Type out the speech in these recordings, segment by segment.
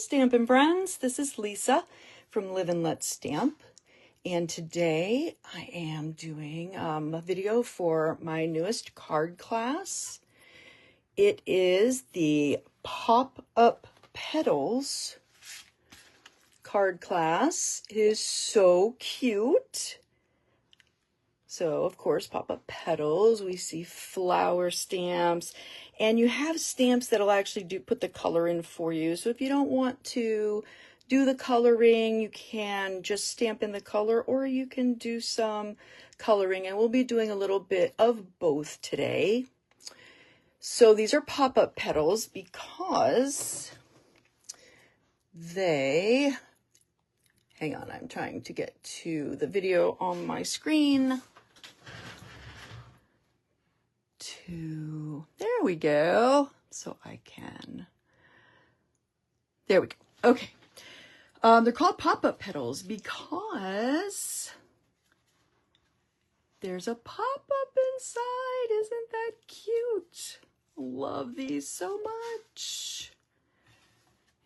Stampin' Friends. This is Lisa from Live and Let Stamp. And today I am doing a video for my newest card class. It is the Pop-Up Petals card class. It is so cute. So, of course, Pop-Up Petals, we see flower stamps, and you have stamps that'll actually put the color in for you. So if you don't want to do the coloring, you can just stamp in the color, or you can do some coloring, and we'll be doing a little bit of both today. So these are Pop-Up Petals because they, hang on, I'm trying to get to the video on my screen. There we go. So I can, there we go. Okay. They're called Pop-Up Petals because there's a pop-up inside. Isn't that cute? Love these so much.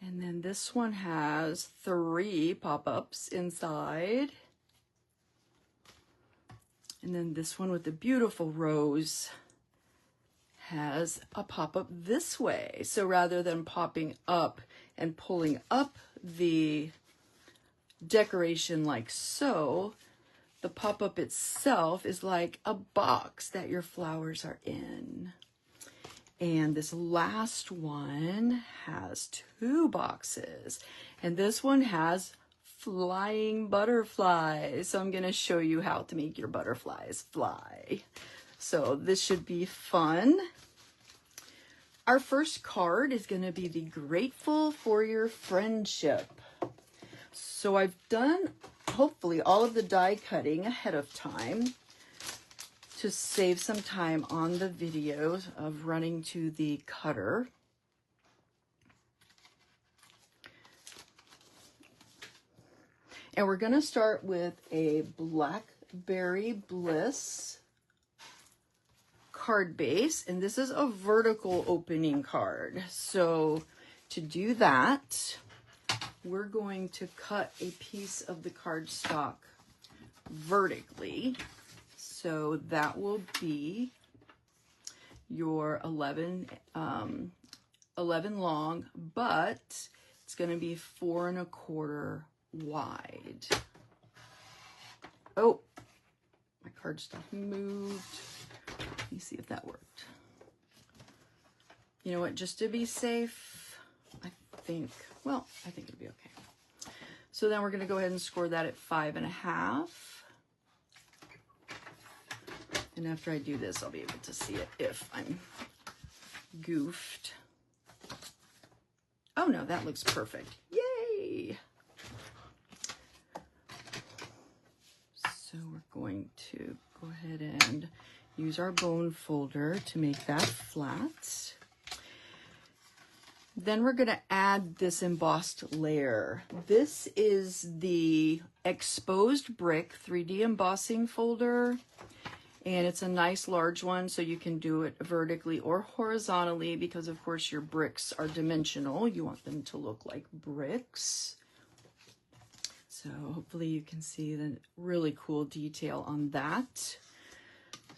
And then this one has 3 pop-ups inside. And then this one with the beautiful rose has a pop-up this way. So rather than popping up and pulling up the decoration like so, the pop-up itself is like a box that your flowers are in. And this last one has 2 boxes, and this one has flying butterflies. So I'm going to show you how to make your butterflies fly. So this should be fun. Our first card is going to be the Grateful for Your Friendship. So I've done, hopefully, all of the die cutting ahead of time to save some time on the videos of running to the cutter. And we're going to start with a Blackberry Bliss card base, and this is a vertical opening card. So to do that, we're going to cut a piece of the cardstock vertically. So that will be your 11 long, but it's going to be 4 1/4 wide. Oh, my cardstock moved. Let me see if that worked. You know what, just to be safe, I think it'll be okay. So then we're going to go ahead and score that at 5 1/2. And after I do this, I'll be able to see it if I'm goofed. Oh no, that looks perfect. Yay! So we're going to go ahead and use our bone folder to make that flat. Then we're going to add this embossed layer. This is the Exposed Brick 3D embossing folder, and it's a nice large one, so you can do it vertically or horizontally because, of course, your bricks are dimensional. You want them to look like bricks. So hopefully you can see the really cool detail on that.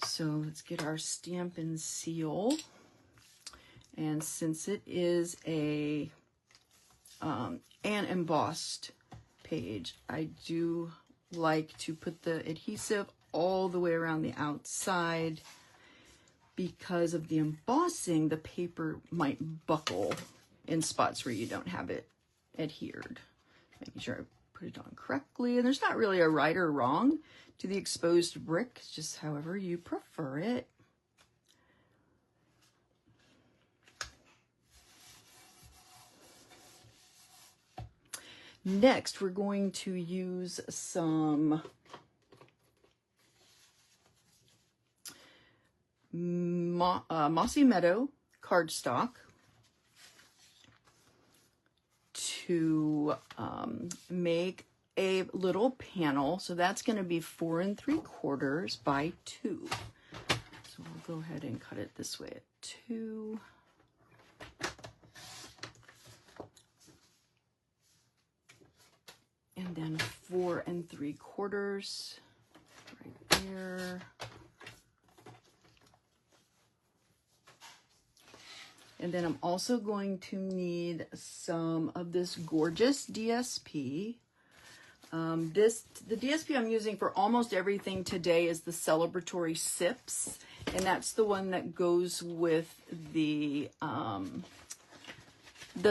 So let's get our stamp and seal. And since it is an embossed page, I do like to put the adhesive all the way around the outside. Because of the embossing, the paper might buckle in spots where you don't have it adhered. Making sure I put it on correctly. And there's not really a right or wrong to the exposed brick, it's just however you prefer it. Next, we're going to use some Mossy Meadow cardstock to make a little panel. So that's going to be 4 3/4 by 2. So we'll go ahead and cut it this way at 2. And then 4 3/4 right there. And then I'm also going to need some of this gorgeous DSP. The DSP I'm using for almost everything today is the Celebratory Sips, and that's the one that goes with the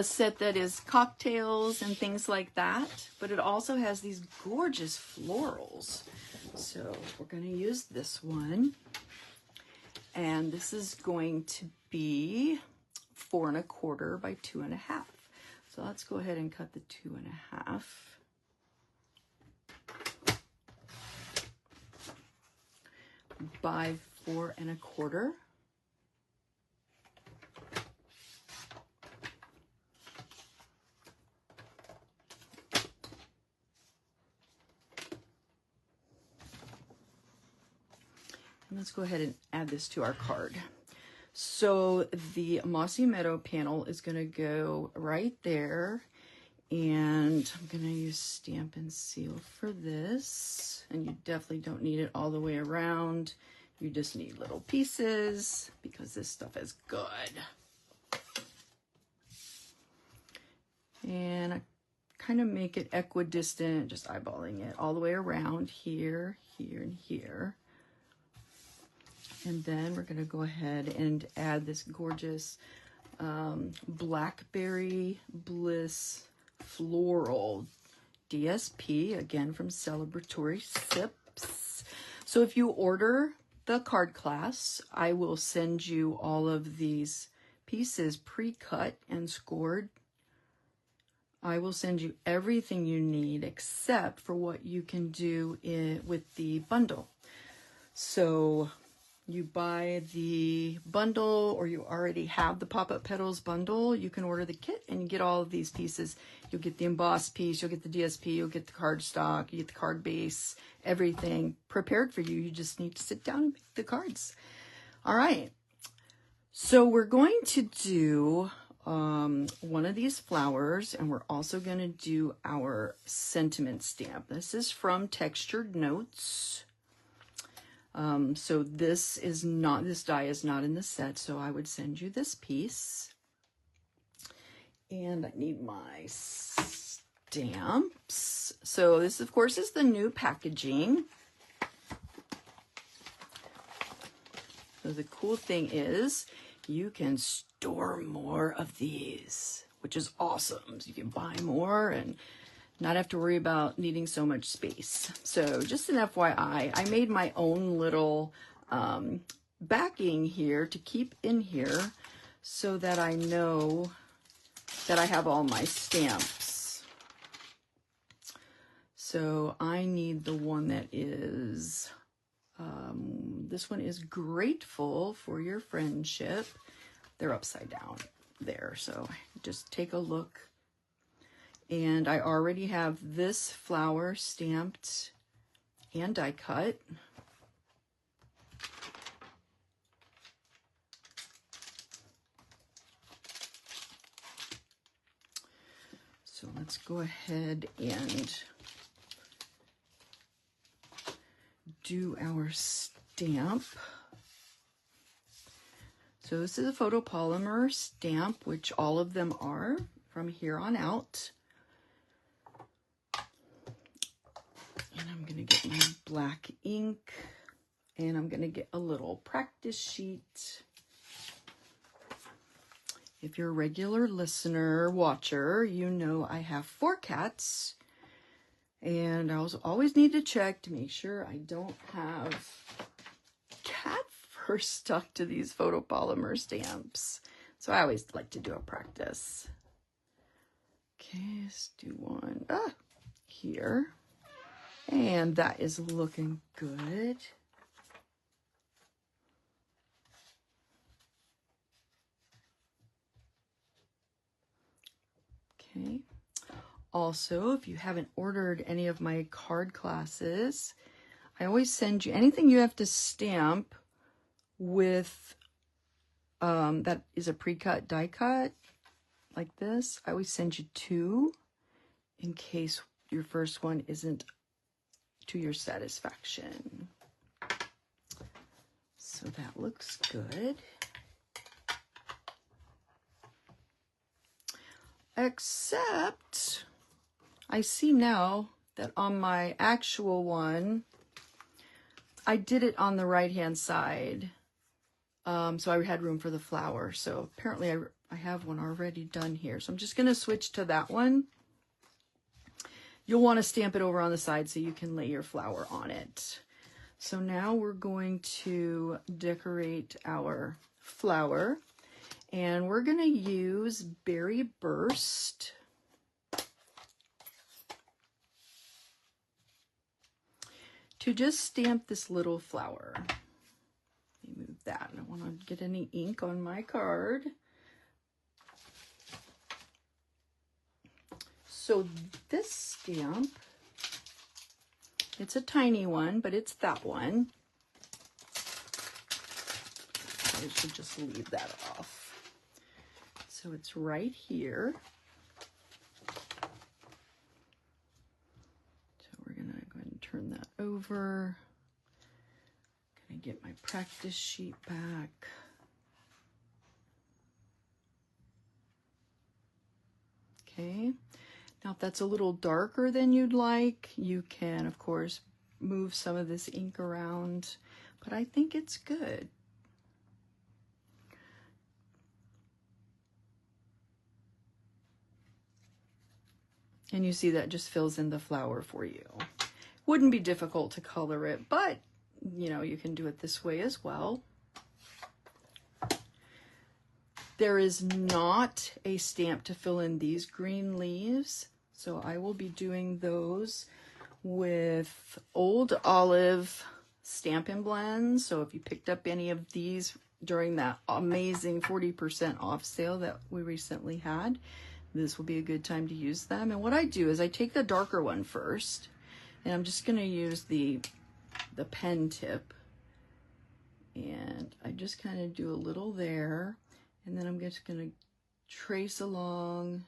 set that is cocktails and things like that. But it also has these gorgeous florals. So we're going to use this one, and this is going to be 4 1/4 by 2 1/2. So let's go ahead and cut the 2 1/2. By 4 1/4. And let's go ahead and add this to our card. So the Mossy Meadow panel is going to go right there. And I'm going to use Stampin' Seal for this. And you definitely don't need it all the way around. You just need little pieces because this stuff is good. And I kind of make it equidistant, just eyeballing it all the way around here, here, and here. And then we're going to go ahead and add this gorgeous Blackberry Bliss Floral DSP, again from Celebratory Sips. So if you order the card class, I will send you all of these pieces pre-cut and scored. I will send you everything you need except for what you can do with the bundle. So you buy the bundle, or you already have the Pop-Up Petals bundle, you can order the kit and you get all of these pieces. You'll get the embossed piece, you'll get the DSP, you'll get the card stock, you get the card base, everything prepared for you. You just need to sit down and make the cards. All right. So we're going to do one of these flowers, and we're also going to do our sentiment stamp. This is from Textured Notes. So this die is not in the set, so I would send you this piece. And I need my stamps. So this, of course, is the new packaging. So the cool thing is you can store more of these, which is awesome. So you can buy more and not have to worry about needing so much space. So just an FYI, I made my own little backing here to keep in here so that I know that I have all my stamps. So I need the one that is, this one is Grateful for Your Friendship. They're upside down there, so just take a look. And I already have this flower stamped and die cut. So let's go ahead and do our stamp. So this is a photopolymer stamp, which all of them are from here on out. And I'm going to get my black ink, and I'm going to get a little practice sheet. If you're a regular listener, watcher, you know I have 4 cats, and I also always need to check to make sure I don't have cat fur stuck to these photopolymer stamps. So I always like to do a practice. Okay, let's do one here. And that is looking good. Okay. Also, if you haven't ordered any of my card classes, I always send you anything you have to stamp with that is a pre-cut die cut like this. I always send you 2 in case your first one isn't to your satisfaction. So that looks good. Except I see now that on my actual one, I did it on the right-hand side. So I had room for the flower. So apparently I have one already done here. So I'm just going to switch to that one. You'll want to stamp it over on the side so you can lay your flower on it. So now we're going to decorate our flower. And we're going to use Berry Burst. To just stamp this little flower. Let me move that. I don't want to get any ink on my card. So this stamp, it's a tiny one, but it's that one. I should just leave that off. So it's right here. Turn that over. Gonna get my practice sheet back. Okay. Now if that's a little darker than you'd like, you can of course move some of this ink around, but I think it's good. And you see that just fills in the flower for you. Wouldn't be difficult to color it, but you know, you can do it this way as well. There is not a stamp to fill in these green leaves, so I will be doing those with Old Olive Stampin' Blends. So if you picked up any of these during that amazing 40% off sale that we recently had, this will be a good time to use them. And what I do is I take the darker one first, and I'm just going to use the pen tip, and I just kind of do a little there, and then I'm just going to trace along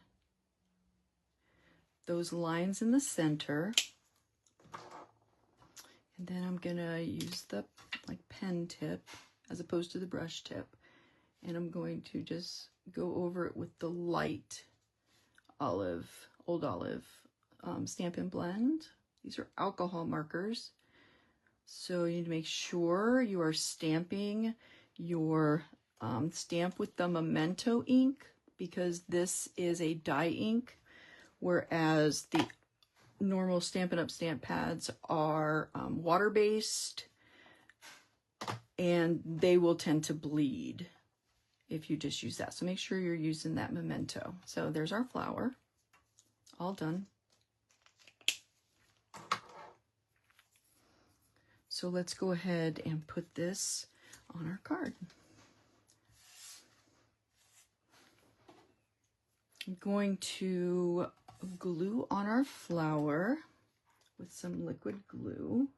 those lines in the center, and then I'm going to use the pen tip as opposed to the brush tip, and I'm going to just go over it with the light olive, Old Olive Stampin' Blend. These are alcohol markers. So you need to make sure you are stamping your stamp with the Memento ink, because this is a dye ink, whereas the normal Stampin' Up! Stamp pads are water-based, and they will tend to bleed if you just use that. So make sure you're using that Memento. So there's our flower, all done. So let's go ahead and put this on our card. I'm going to glue on our flower with some liquid glue.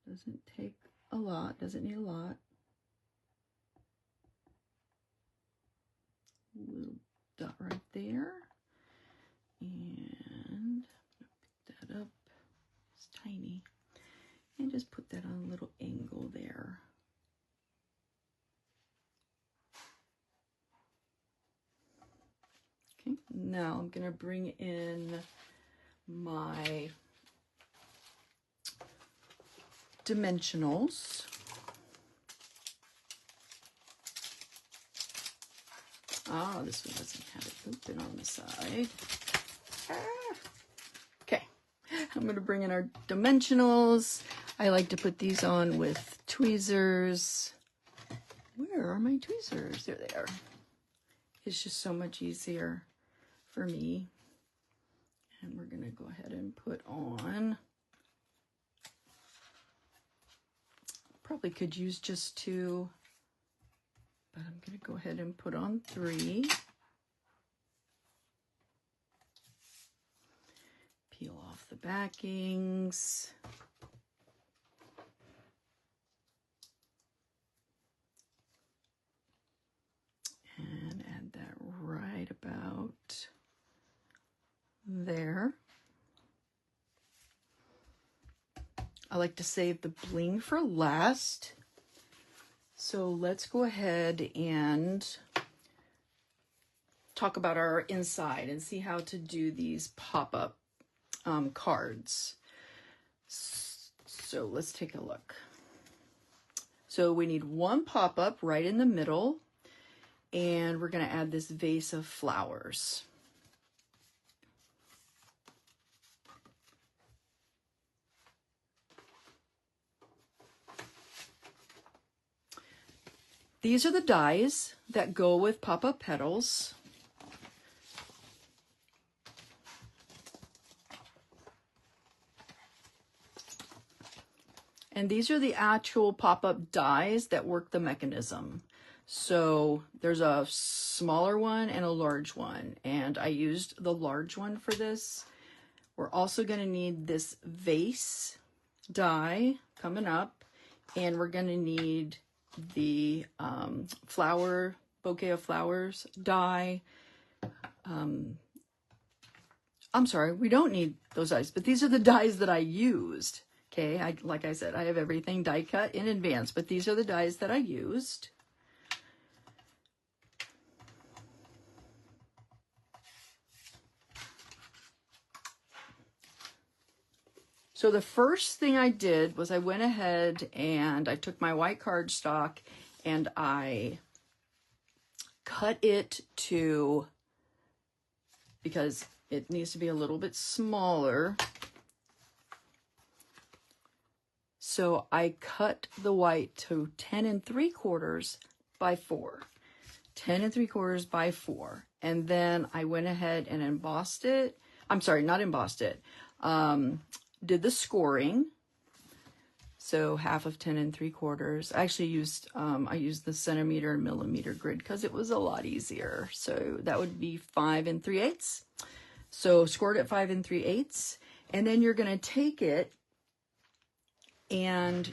Doesn't take a lot, doesn't need a lot. A little dot right there. And pick that up. It's tiny. And just put that on a little angle there. Okay, now I'm going to bring in my dimensionals. Ah, this one doesn't have it open on the side. Okay, I'm going to bring in our dimensionals. I like to put these on with tweezers. Where are my tweezers? There they are. It's just so much easier for me. And we're going to go ahead and put on, probably could use just 2, but I'm going to go ahead and put on 3. Peel off the backings. And add that right about there. like to save the bling for last. So let's go ahead and talk about our inside and see how to do these pop-up cards. So let's take a look. So we need one pop-up right in the middle, and we're going to add this vase of flowers. These are the dies that go with Pop-Up Petals. And these are the actual pop-up dies that work the mechanism. So there's a smaller one and a large one, and I used the large one for this. We're also going to need this vase die coming up, and we're going to need the flower, bouquet of flowers die. I'm sorry, we don't need those dies, but these are the dies that I used. Okay, like I said, I have everything die cut in advance, but these are the dies that I used. So the first thing I did was I went ahead and I took my white cardstock and I cut it to, because it needs to be a little bit smaller. So I cut the white to 10 3/4 by 4. 10 3/4 by 4. And then I went ahead and embossed it. I'm sorry, not embossed it. Did the scoring. So half of 10 3/4. I actually used, I used the centimeter and millimeter grid because it was a lot easier. So that would be 5 3/8. So scored at 5 3/8. And then you're going to take it and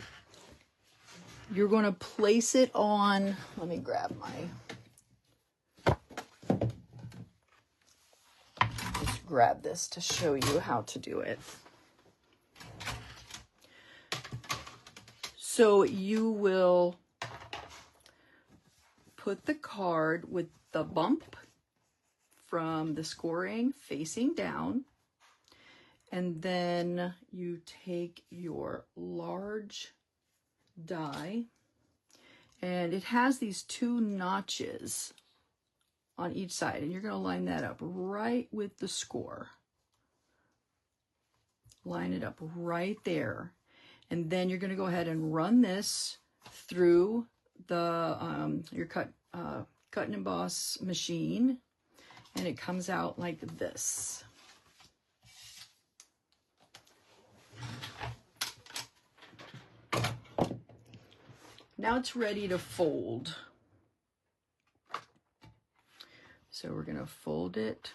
you're going to place it on, let me grab my, just grab this to show you how to do it. So you will put the card with the bump from the scoring facing down, and then you take your large die, and it has these 2 notches on each side, and you're going to line that up right with the score. Line it up right there. And then you're going to go ahead and run this through the your cut and emboss machine, and it comes out like this. Now it's ready to fold. So we're going to fold it.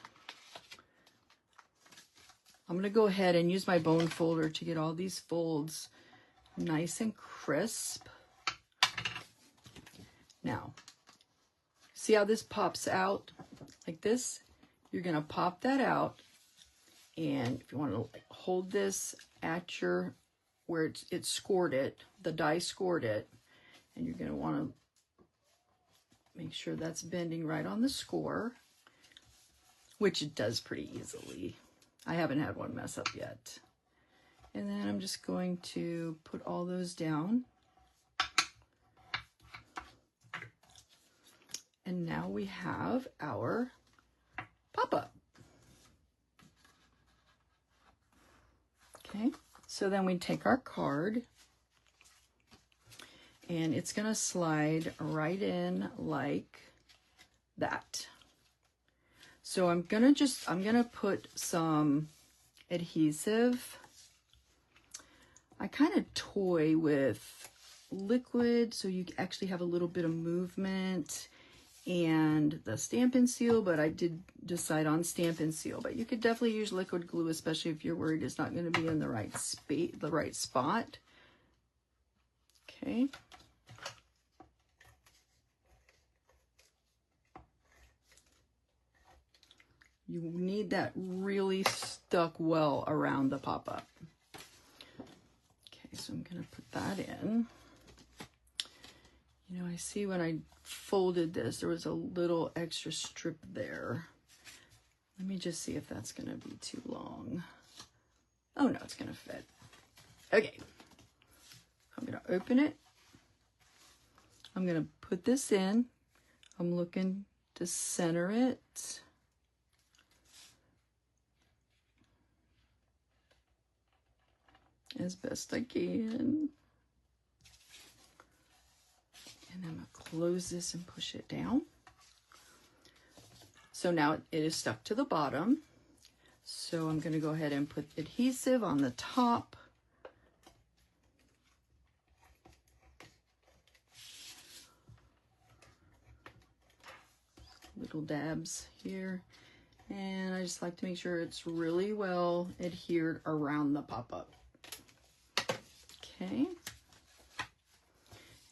I'm going to go ahead and use my bone folder to get all these folds nice and crisp. Now, see how this pops out like this? You're going to pop that out, and if you want to hold this at your, where it scored it, the die scored it, and you're going to want to make sure that's bending right on the score, which it does pretty easily. I haven't had one mess up yet. And then I'm just going to put all those down. And now we have our pop-up. Okay, so then we take our card, and it's going to slide right in like that. So I'm going to put some adhesive. I kind of toy with liquid so you actually have a little bit of movement, and the Stampin' Seal, but I did decide on Stampin' Seal. But you could definitely use liquid glue, especially if you're worried it's not going to be in the right spot. Okay. You need that really stuck well around the pop-up. Okay, so So I'm going to put that in. You know, I see when I folded this, there was a little extra strip there. Let me just see if that's going to be too long. Oh no, it's going to fit. Okay. I'm going to open it. I'm going to put this in. I'm looking to center it. As best I can. And I'm going to close this and push it down. So now it is stuck to the bottom. So I'm going to go ahead and put adhesive on the top. Little dabs here. And I just like to make sure it's really well adhered around the pop-up. Okay.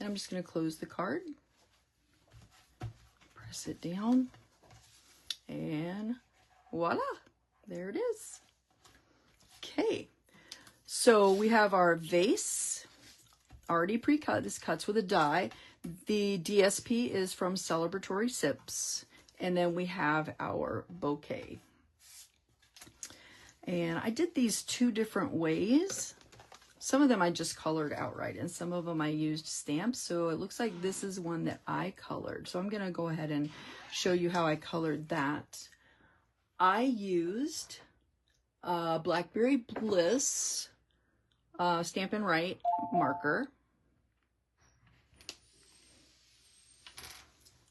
And I'm just going to close the card. Press it down. And voila, there it is. Okay, so we have our vase already pre-cut. This cuts with a die. The DSP is from Celebratory Sips. And then we have our bouquet. And I did these two different ways. Some of them I just colored outright, and some of them I used stamps. So it looks like this is one that I colored. So I'm going to go ahead and show you how I colored that. I used Blackberry Bliss Stampin' Write marker.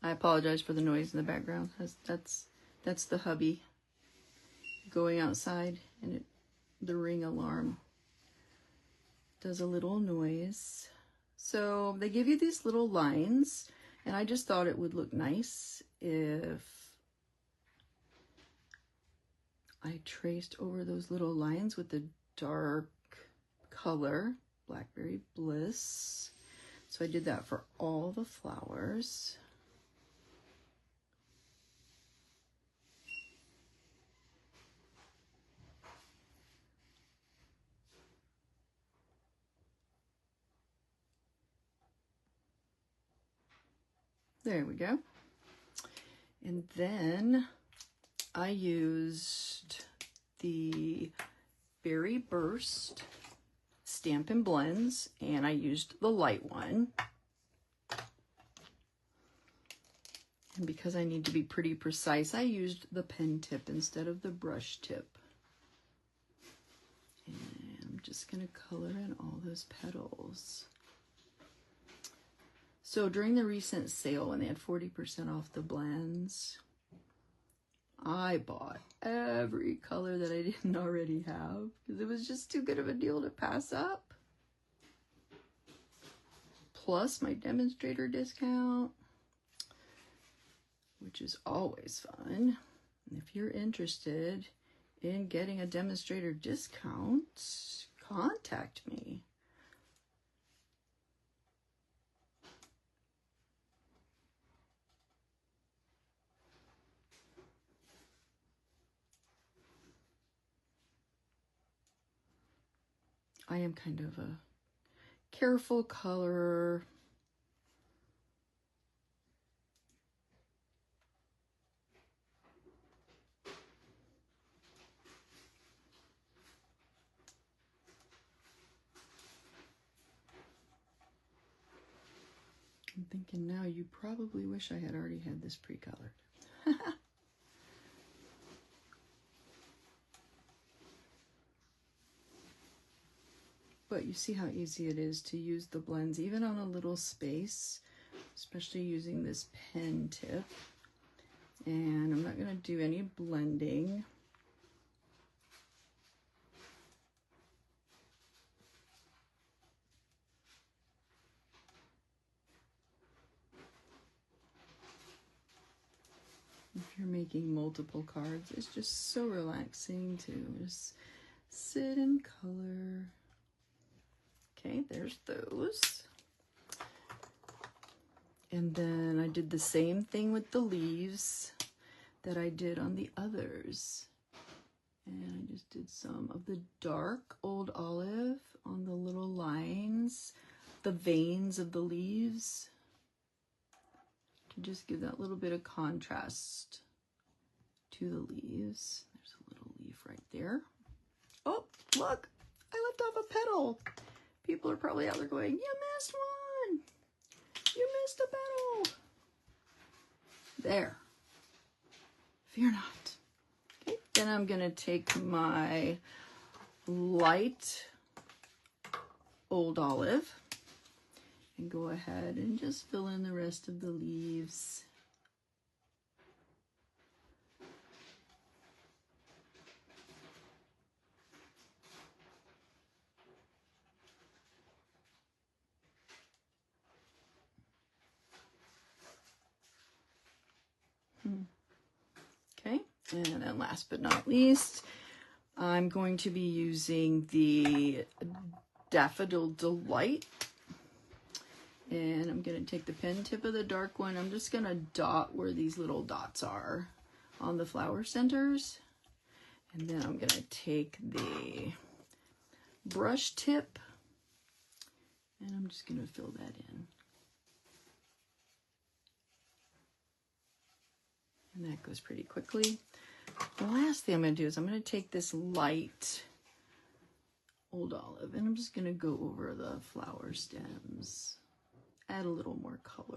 I apologize for the noise in the background. That's the hubby going outside, and the ring alarm does a little noise. So they give you these little lines, and I just thought it would look nice if I traced over those little lines with the dark color, Blackberry Bliss. So I did that for all the flowers. There we go. And then I used the Berry Burst Stampin' Blends, and I used the light one. And because I need to be pretty precise, I used the pen tip instead of the brush tip. And I'm just going to color in all those petals. So during the recent sale, when they had 40% off the blends, I bought every color that I didn't already have because it was just too good of a deal to pass up. Plus my demonstrator discount, which is always fun. And if you're interested in getting a demonstrator discount, contact me. I am kind of a careful colorer. I'm thinking now you probably wish I had already had this pre-colored. But you see how easy it is to use the blends, even on a little space, especially using this pen tip. And I'm not going to do any blending. If you're making multiple cards, it's just so relaxing to just sit and color. Okay, there's those. And then I did the same thing with the leaves that I did on the others. And I just did some of the dark Old Olive on the little lines, the veins of the leaves, to just give that little bit of contrast to the leaves. There's a little leaf right there. Oh, look, I left off a petal. People are probably out there going, you missed one. You missed a petal. There. Fear not. Okay, then I'm going to take my light old olive and go ahead and just fill in the rest of the leaves. Okay, and then last but not least, I'm going to be using the Daffodil Delight. And I'm going to take the pen tip of the dark one. I'm just going to dot where these little dots are on the flower centers. And then I'm going to take the brush tip and I'm just going to fill that in. And that goes pretty quickly. The last thing I'm going to do is I'm going to take this light old olive and I'm just going to go over the flower stems, add a little more color.